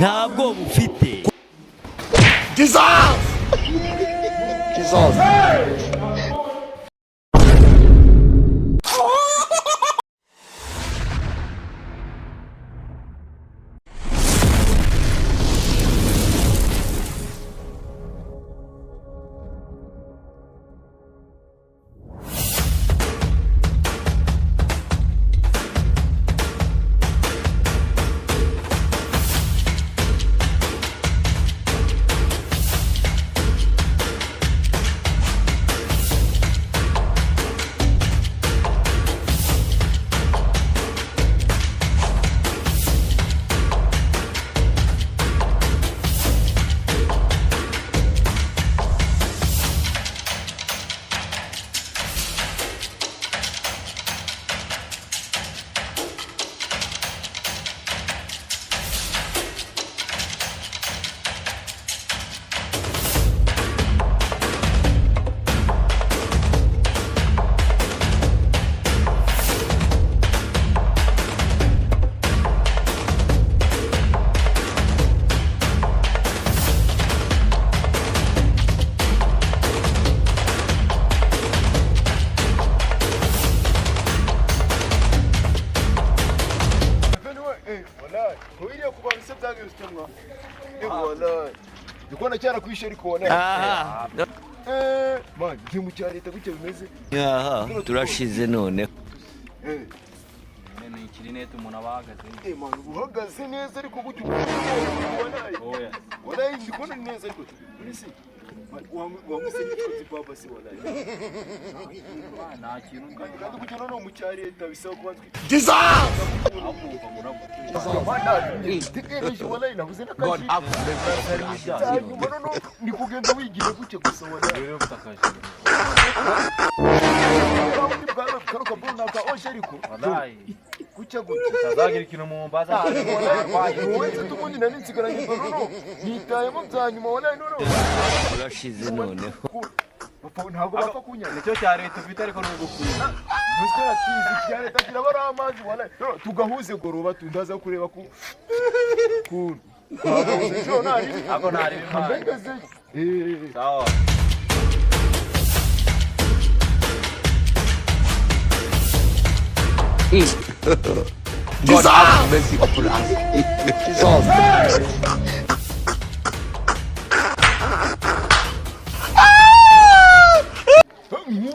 ntabwo bufite. Jesus! Jesus! Dukona cyara kwisheri kona. Man, gimu cyari tagucye bimeze. Turashize none. Ni kirinete umuntu abahagaze. Man, uhagaze neza ariko gucyo ubona. Oya. Wala ndikona neza ariko. Nisi. Wamuse nitwa baba si wala. Nta kintu kandi gucyo none mu cyari leta bisaba kuba twi. God up. Ni kugenda wigira gucyo gusa wala. rero butakaje. Karuka bona ka oje ariko. Wallahi. Gucyo gucyo. Tazagira ikintu mu mbaza. Wowe tumundi nani nsigaranye no. Nitayemo byanyuma wala no. Turashize none. Ntabwo bapfa kunyana. Nicyo cya leta ufite ariko n'ugukunda. Ntuskora tizi cyane tagira bara amazi wala. Tugahuze goroba tundaza kureba ku. Ako ntari bimana. Sawa. God have mercy upon us. Jesus.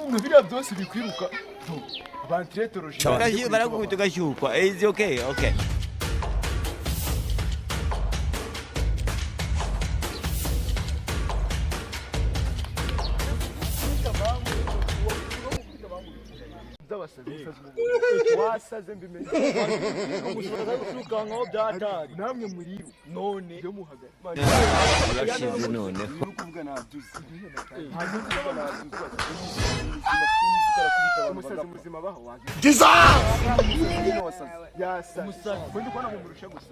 Nabira byose bikwiruka. Bantiretoroje. Barakubita ugashyukwa. Is okay, okay. Wasaze mbimenye. Umushobora gusuka nkaho byatari. Namwe muri none byo muhaga. Turashize none. Kuvuga nabyuze. Umusazi muzima baho waje. Jesus! Yasa. Umusazi. Ndi kubona mu murusha gusa.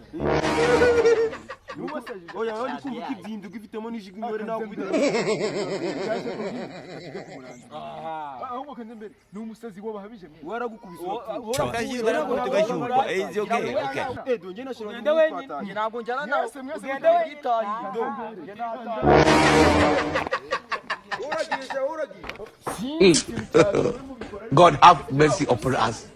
Oya wandi kuvuga ibyindu gifitemo n'ijigi ngore nawe kubita. Ahubwo kandi mbere ni umusazi wabahabije mwe. Waragukubise. Tugashyukwa. Is okay, okay. Donge nashobora Ugende wenyine. Ntabwo njyana nawe. Ugende wenyine. God have mercy upon us.